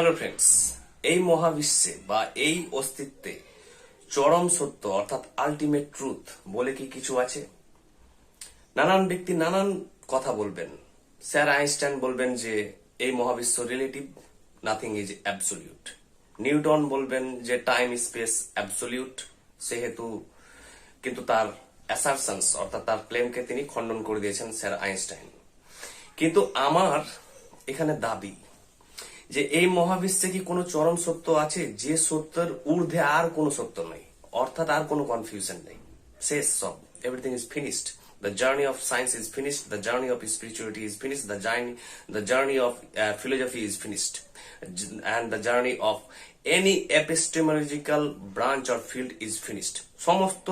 Hello friends, এই মহাবিশ্বে বা এই অস্তিত্বে চরম সত্য অর্থাৎ আলটিমেট ট্রুথ বলে কি কিছু আছে? নানান ব্যক্তি নানান কথা বলবেন। স্যার আইনস্টাইন বলবেন যে এই মহাবিশ্ব relative, nothing is absolute. Newton বলবেন যে টাইম স্পেস অ্যাবসোলিউট, সেহেতু কিন্তু তার অ্যাসারশনস অর্থাৎ তার ক্লেমকে তিনি খণ্ডন করে দিয়েছেন স্যার আইনস্টাইন। কিন্তু আমার এখানে দাবি যে এই মহাবিশ্বে কি কোনো চরম সত্য আছে, যে সত্যের ঊর্ধ্বে আর কোনো সত্য নেই, অর্থাৎ আর কোনো কনফিউশন নেই, শেষ সব, everything is finished. The journey of science is finished. The journey of spirituality is finished. The journey of philosophy is finished, and the journey of any epistemological branch or field is finished. সমস্ত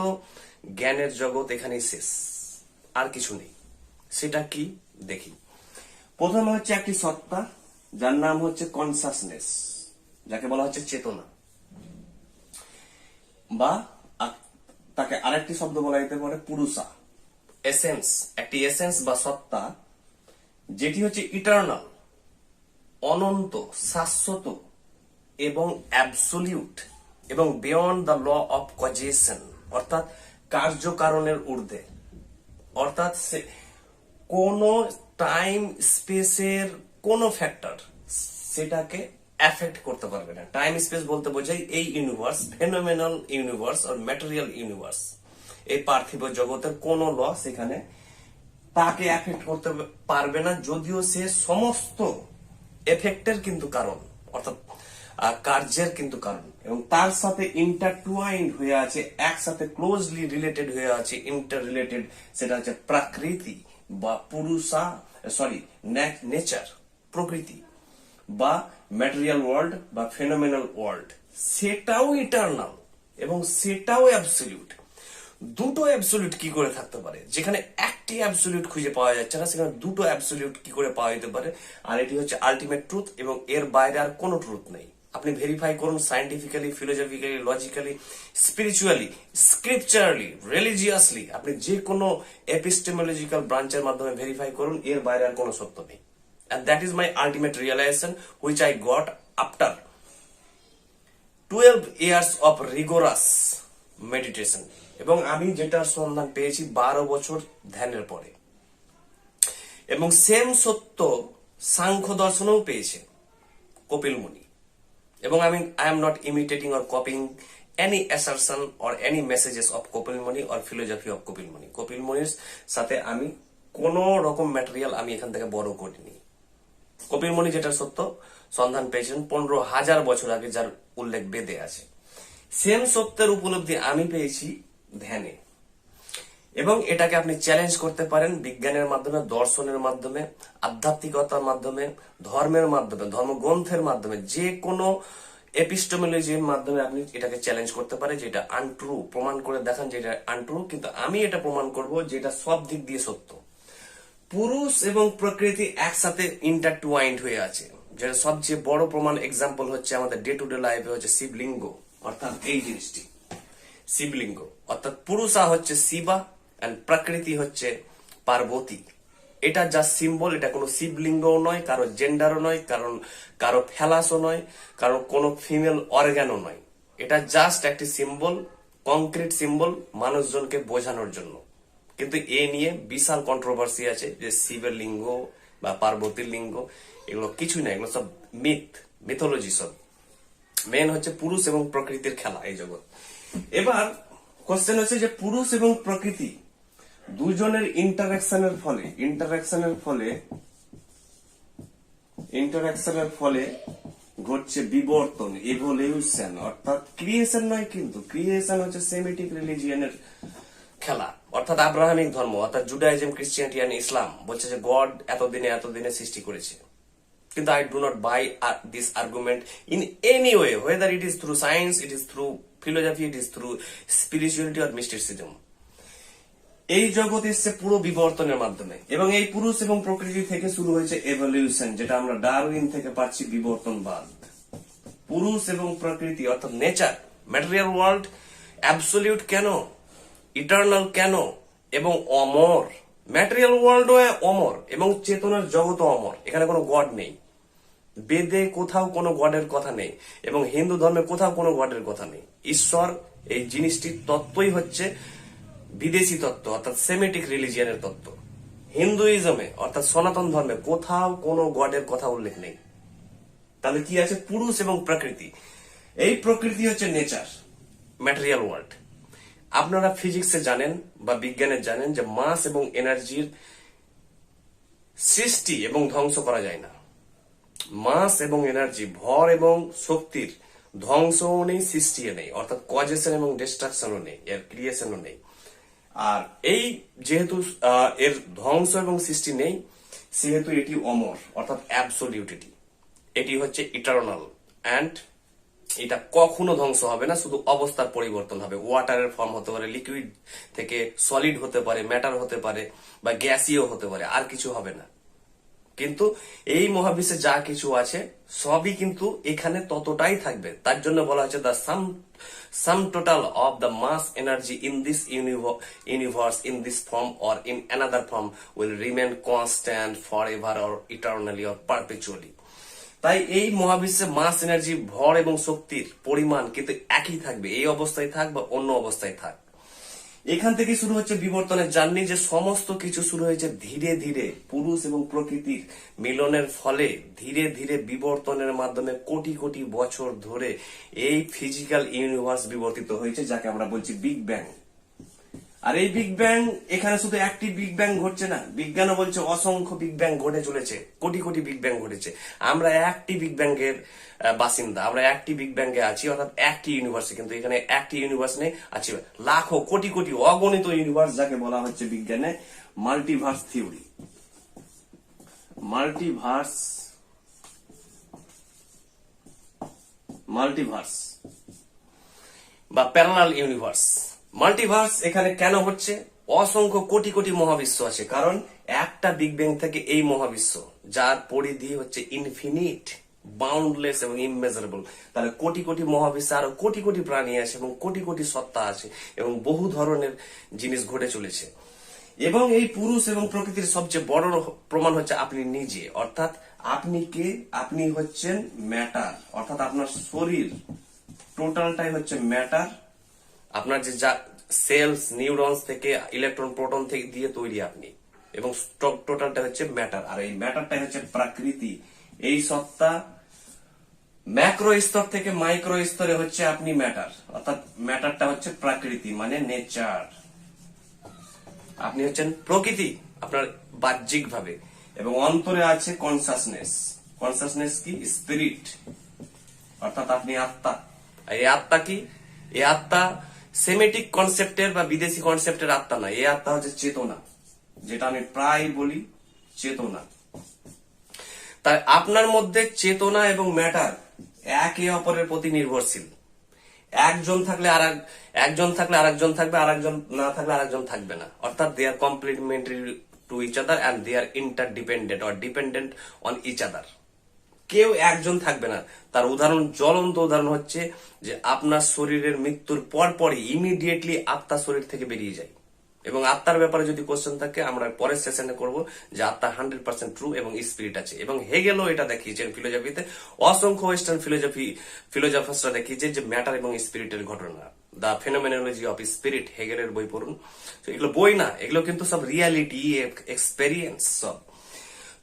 জ্ঞানের জগৎ এখানেই শেষ, আর কিছু নেই। সেটা কি দেখি। প্রথমে হচ্ছে একটি সত্তা যার নাম হচ্ছে কনসাসনেস, যাকে বলা হচ্ছে চেতনা, বা তাকে আরেকটি শব্দ বলা যেতে পারে পুরুষা, এসেন্স। একটি এসেন্স বা সত্তা যেটি হচ্ছে ইটারনাল, অনন্ত, শাশ্বত এবং অ্যাবসোলিউট এবং beyond the law of causation, অর্থাৎ কার্যকারণের ঊর্ধ্বে। অর্থাৎ কোন টাইম স্পেসের কোন ফ্যাক্টর সেটাকে এফেক্ট করতে পারবে না। টাইম স্পেস বলতে বোঝাই এই ইউনিভার্স, ফেনোমেনাল ইউনিভার্স আর ম্যাটেরিয়াল ইউনিভার্স, এই পার্থিব জগতের কোন ল সেখানে তাকে এফেক্ট করতে পারবে না, যদিও সে সমস্ত এফেক্টের কিন্তু কারণ, অর্থাৎ কার্যের কিন্তু কারণ, এবং তার সাথে ইন্টারটুয়াইন্ড হয়ে আছে, একসাথে ক্লোজলি রিলেটেড হয়ে আছে, ইন্টার রিলেটেড। সেটা হচ্ছে প্রকৃতি বা নেচার, প্রকৃতি বা ম্যাটেরিয়াল ওয়ার্ল্ড বা ফেনোমেনাল ওয়ার্ল্ড, সেটাও ইটারনাল এবং সেটাও অ্যাবসলিউট। দুটো অ্যাবসলিউট কি করে থাকতে পারে? যেখানে একটি অ্যাবসলিউট খুঁজে পাওয়া যাচ্ছে না, সেখানে দুটো অ্যাবসলিউট কি করে পাওয়া যেতে পারে? আর এটি হচ্ছে আলটিমেট ট্রুথ, এবং এর বাইরে আর কোনো ট্রুথ নেই। আপনি ভেরিফাই করুন scientifically, philosophically, logically, spiritually, scripturally, religiously, আপনি যে কোনো এপিস্টেমোলজিক্যাল ব্রাঞ্চের মাধ্যমে ভেরিফাই করুন, এর বাইরে আর কোনো সত্য নেই। And that is my ultimate realization, which I got after 12 years of rigorous meditation, এবং আমি যেটার সন্ধান পেয়েছি 12 বছর ধ্যানের পরে। এবং সেম সত্য সাংখ্য দর্শনেও পেয়েছে কপিল মুনি। এবং I am not imitating or copying any assertion or any messages of Kopil Muni or philosophy of Kopil Muni. Kapil মুনির সাথে আমি কোন রকম ম্যাটেরিয়াল আমি এখান থেকে বড় করিনি। কপিল মুনি যেটা সত্য সন্ধান পেয়েছেন 15,000 বছর আগে, যার উল্লেখ বেদে আছে। সেম সত্যের উপলব্ধি আমি পেয়েছি ধ্যানে, এবং এটাকে আপনি চ্যালেঞ্জ করতে পারেন বিজ্ঞানের মাধ্যমে, দর্শনের মাধ্যমে, আধ্যাত্মিকতার মাধ্যমে, ধর্মের মাধ্যমে, ধর্মগ্রন্থের মাধ্যমে, যে কোনো এপিস্টেমোলজির মাধ্যমে আপনি এটাকে চ্যালেঞ্জ করতে পারেন যে এটা আনট্রু, প্রমাণ করে দেখান যে এটা আনট্রু। কিন্তু আমি এটা প্রমাণ করব যে এটা সব দিক দিয়ে সত্য। পুরুষ এবং প্রকৃতি একসাথে ইন্টারটুয়াইন্ড হয়ে আছে, যেটা সবচেয়ে বড় প্রমাণ এক্সাম্পল হচ্ছে আমাদের ডে টু ডে লাইফে হচ্ছে শিবলিঙ্গ, অর্থাৎ এই জিনিসটি শিবলিঙ্গ, অর্থাৎ পুরুষা হচ্ছে শিবা এন্ড প্রকৃতি হচ্ছে পার্বতী। এটা যা সিম্বল, এটা কোনো শিবলিঙ্গও নয়, কারো জেন্ডারও নয়, কারণ কারো ফ্যালাসও নয়, কারো কোনো ফিমেল অর্গানও নয়। এটা জাস্ট একটি সিম্বল, কংক্রিট সিম্বল, মানুষজনকে বোঝানোর জন্য। কিন্তু এ নিয়ে বিশাল কন্ট্রোভার্সি আছে যে শিবের লিঙ্গ বা পার্বতীর লিঙ্গ, এগুলো কিছুই না, এগুলো সব মিথোলজি। সব মেন হচ্ছে পুরুষ এবং প্রকৃতির খেলা এই জগৎ। এবার কোশ্চেন হচ্ছে যে পুরুষ এবং প্রকৃতি দুজনের ইন্টারাকশনের ফলে ঘটছে বিবর্তন, ইভলিউশন, অর্থাৎ ক্রিয়েশন নয়। কিন্তু ক্রিয়েশন হচ্ছে সেমিটিক রিলিজিয়নের খেলা, অর্থাৎ আব্রাহামিক ধর্ম, অর্থাৎ জুডাইজম, ক্রিশ্চিয়ানিটি এন্ড ইসলাম বলছে যে গড এতদিনে সৃষ্টি করেছে। কিন্তু I do not buy this argument in any way, whether it is through science, it is through philosophy, it is through spirituality or mysticism. এই জগৎ এসছে পুরো বিবর্তনের মাধ্যমে, এবং এই পুরুষ এবং প্রকৃতি থেকে শুরু হয়েছে এভলিউশন, যেটা আমরা ডারউইন থেকে পাচ্ছি বিবর্তনবাদ। পুরুষ এবং প্রকৃতি অর্থাৎ নেচার, ম্যাটেরিয়াল ওয়ার্ল্ড অ্যাবসলিউট কেন, ইটারনাল কেন এবং অমর। ম্যাটেরিয়াল ওয়ার্ল্ডও অমর এবং চেতনার জগৎও অমর, এখানে কোনো গড নেই। বেদে কোথাও কোনো গডের কথা নেই এবং হিন্দু ধর্মে কোথাও কোনো গডের কথা নেই। ঈশ্বর এই জিনিসটির তত্ত্বই হচ্ছে বিদেশি তত্ত্ব, অর্থাৎ সেমেটিক রিলিজিয়ানের তত্ত্ব। হিন্দুইজমে অর্থাৎ সনাতন ধর্মে কোথাও কোনো গডের কথা উল্লেখ নেই। তাহলে কি আছে? পুরুষ এবং প্রকৃতি। এই প্রকৃতি হচ্ছে নেচার, ম্যাটেরিয়াল ওয়ার্ল্ড। আপনারা ফিজিক্সে জানেন বা বিজ্ঞানে জানেন যে মাস এবং এনার্জির সৃষ্টি এবং ধ্বংস করা যায় না। মাস এবং এনার্জি, ভর এবং শক্তির ধ্বংসও নেই, সৃষ্টিও নেই, অর্থাৎ কজেশন এবং ডিস্ট্রাকশনও নেই, এর ক্রিয়েশনও নেই। আর এই যেহেতু এর ধ্বংস এবং সৃষ্টি নেই, সেহেতু এটি অমর, অর্থাৎ অ্যাবসোলিউটিটি। এটি হচ্ছে ইটারনাল অ্যান্ড এটা কখনো ধ্বংস হবে না, শুধু অবস্থার পরিবর্তন হবে। ওয়াটারের ফর্ম হতে পারে, লিকুইড থেকে সলিড হতে পারে, ম্যাটার হতে পারে, বা গ্যাসীয় হতে পারে, আর কিছু হবে না। কিন্তু এই মহাবিশ্বে যা কিছু আছে সবই কিন্তু এখানে ততটাই থাকবে। তার জন্য বলা হচ্ছে the sum total of the mass energy in this universe in this form or in another form will remain constant forever or eternally or perpetually. তাই এই মহাবিশ্বে মাস এনার্জি, ভর এবং শক্তির পরিমাণ কিন্তু একই থাকবে, এই অবস্থায় থাক বা অন্য অবস্থায় থাক। এখান থেকে শুরু হচ্ছে বিবর্তনের জার্নি, যে সমস্ত কিছু শুরু হয়েছে ধীরে ধীরে পুরুষ এবং প্রকৃতির মিলনের ফলে ধীরে ধীরে বিবর্তনের মাধ্যমে কোটি কোটি বছর ধরে এই ফিজিক্যাল ইউনিভার্স বিবর্তিত হয়েছে, যাকে আমরা বলছি বিগ ব্যাং। আর এই বিগ ব্যাং, এখানে শুধু একটি বিগ ব্যাং ঘটছে না, বিজ্ঞানও বলছে অসংখ্য বিগ ব্যাং ঘটে চলেছে, কোটি কোটি বিগ ব্যাং ঘটেছে। আমরা একটি বিগ ব্যাং এর বাসিন্দা, আমরা একটি বিগ ব্যাং এ আছি, অর্থাৎ একটি ইউনিভার্সে। কিন্তু এখানে একটি ইউনিভার্স নেই, আছে লাখো কোটি কোটি অগণিত ইউনিভার্স, যাকে বলা হচ্ছে বিজ্ঞানে মাল্টিভার্স থিওরি। মাল্টিভার্স বা প্যারালাল ইউনিভার্স। মাল্টিভার্স এখানে কেন হচ্ছে? অসংখ্য কোটি কোটি মহাবিশ্ব আছে, কারণ একটা বিগ ব্যাং থেকে এই মহাবিশ্ব, যার পরিধি হচ্ছে ইনফিনিট, বাউন্ডলেস এবং ইমমেজারেবল। তাহলে কোটি কোটি মহাবিশ্বে আরো কোটি কোটি প্রাণী আছে এবং কোটি কোটি সত্তা আছে এবং বহু ধরনের জিনিস ঘটে চলেছে। এবং এই পুরুষ এবং প্রকৃতির সবচেয়ে বড় প্রমাণ হচ্ছে আপনি নিজে, অর্থাৎ আপনি কে? আপনি হচ্ছেন ম্যাটার, অর্থাৎ আপনার শরীর টোটালটাই হচ্ছে ম্যাটার। আপনার যে সেলস, নিউরনস থেকে, ইলেকট্রন, প্রোটন থেকে দিয়ে তৈরি আপনি, এবং টোটালটা হচ্ছে ম্যাটার। আর এই ম্যাটারটাই হচ্ছে প্রকৃতি, এই সত্তা। ম্যাক্রো স্তর থেকে মাইক্রো স্তরে হচ্ছে আপনি ম্যাটার, অর্থাৎ ম্যাটারটা হচ্ছে প্রকৃতি, মানে নেচার। আপনি হচ্ছেন প্রকৃতি আপনার বাহ্যিক ভাবে, এবং অন্তরে আছে কনসাসনেস। কনসাসনেস কি? স্পিরিট, অর্থাৎ আপনি আত্মা। এই আত্মা কি? এই আত্মা সেমেটিক কনসেপ্টের বা বিদেশি কনসেপ্টের আত্মা না, এই আত্মা হচ্ছে চেতনা, যেটা আমি প্রায় বলি চেতনা। তাই আপনার মধ্যে চেতনা এবং ম্যাটার একে অপরের প্রতি নির্ভরশীল। একজন থাকলে একজন থাকবে, আরেকজন না থাকলে আরেকজন থাকবে না, অর্থাৎ they are complementary to each other and they are interdependent or dependent on each other. কেউ একজন থাকবে না। তার উদাহরণ, জ্বলন্ত উদাহরণ হচ্ছে যে আপনার শরীরের মৃত্যুর পরপরই ইমিডিয়েটলি আত্মা শরীর থেকে বেরিয়ে যায়। এবং আত্মার ব্যাপারে যদি কোশ্চেন থাকে আমরা পরের সেশনে করব, যে আত্মা 100% ট্রু এবং স্পিরিট আছে। এবং হেগেলও এটা দেখিয়েছেন ফিলোসফিতে, অসংখ্য ওয়েস্টার্ন ফিলোজফার্সরা দেখিয়েছে যে ম্যাটার এবং স্পিরিটের ঘটনা। দ্য ফেনোমেনোলজি অফ স্পিরিট, হেগেলের বই পড়ুন। তো এগুলো বই না, এগুলো কিন্তু সব রিয়ালিটি, এক্সপেরিয়েন্স সব।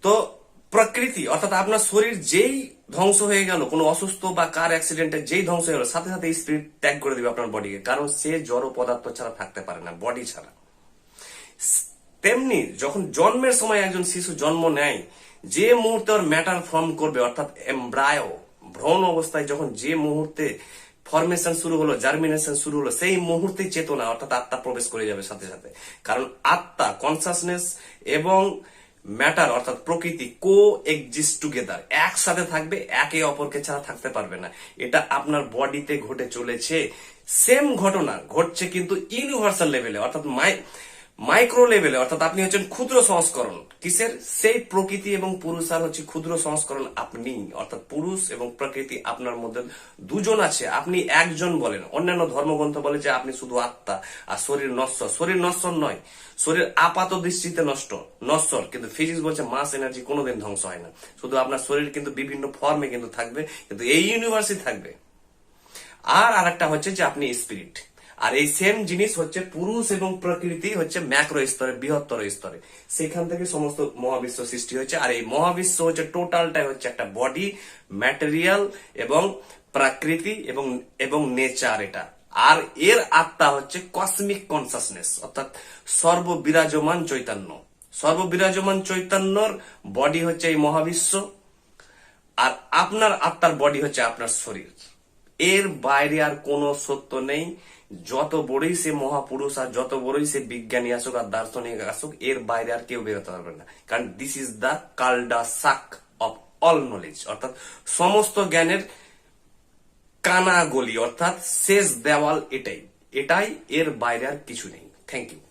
তো প্রকৃতি, অর্থাৎ আপনার শরীর যেই ধ্বংস হয়ে গেল, কোনো অসুস্থ বা কার অ্যাক্সিডেন্টে যেই ধ্বংস হয়ে গেল, সাথে সাথে স্পিরিট ত্যাগ করে দিবে আপনার বডিকে, কারণ সে জড় পদার্থ ছাড়া থাকতে পারে না, বডি ছাড়া। তেমনি যখন জন্মের সময় একজন শিশু জন্ম নেয়, যে মুহূর্তে ওর ম্যাটার ফর্ম করবে, অর্থাৎ এমব্রায়ো, ভ্রূণ অবস্থায় যখন যে মুহূর্তে ফরমেশন শুরু হলো, জার্মিনেশন শুরু হলো, সেই মুহূর্তেই চেতনা অর্থাৎ আত্মা প্রবেশ করে যাবে সাথে সাথে। কারণ আত্মা, কনসাসনেস এবং ম্যাটার অর্থাৎ প্রকৃতি কো এক্সিস্ট টুগেদার, একসাথে থাকবে, একে অপরকে ছাড়া থাকতে পারবে না। এটা আপনার বডিতে ঘটে চলেছে। সেম ঘটনা ঘটছে কিন্তু ইউনিভার্সাল লেভেলে, অর্থাৎ মাইক্রো লেভেলে অর্থাৎ আপনি হচ্ছেন ক্ষুদ্র সংস্করণ কিসের, সেই প্রকৃতি এবং পুরুষ আর হচ্ছে ক্ষুদ্র সংস্করণ আপনি, অর্থাৎ পুরুষ এবং প্রকৃতি আপনার মধ্যে দুজন আছে, আপনি একজন বলেন। অন্যান্য ধর্মগ্রন্থ বলে যে আপনি শুধু আত্মা আর শরীর নশ্বর। শরীর নশ্বর নয়, শরীর আপাত দৃষ্টিতে নশ্বর, কিন্তু ফিজিক্স বলছে মাস এনার্জি কোনোদিন ধ্বংস হয় না। শুধু আপনার শরীর কিন্তু বিভিন্ন ফর্মে কিন্তু থাকবে, কিন্তু এই ইউনিভার্সই থাকবে। আর আরেকটা হচ্ছে যে আপনি স্পিরিট। আর এই সেম জিনিস হচ্ছে পুরুষ এবং প্রকৃতি হচ্ছে ম্যাক্রো স্তরে, বৃহত্তর স্তরে, সেখান থেকে সমস্ত মহাবিশ্ব সৃষ্টি হয়েছে। আর এই মহাবিশ্ব হচ্ছে টোটালটাই হচ্ছে একটা বডি, ম্যাটেরিয়াল এবং প্রাকৃতি এবং নেচার এটা। আর এর আত্মা হচ্ছে কসমিক কনসাসনেস, অর্থাৎ সর্ববিরাজমান চৈতন্য। সর্ববিরাজমান চৈতন্যর বডি হচ্ছে এই মহাবিশ্ব, আর আপনার আত্মার বডি হচ্ছে আপনার শরীর। এর বাইরে আর কোনো সত্য নেই। যত বড়ই সে মহাপুরুষ আর যত বড়ই সে বিজ্ঞানী আসুক আর দার্শনিক আসুক, এর বাইরে আর কেউ বেরোতে পারবে না। কারণ this is the cul-de-sac of all knowledge, অর্থাৎ সমস্ত জ্ঞানের কানা গলি, অর্থাৎ শেষ দেওয়াল এটাই। এর বাইরে আর কিছু নেই। Thank you.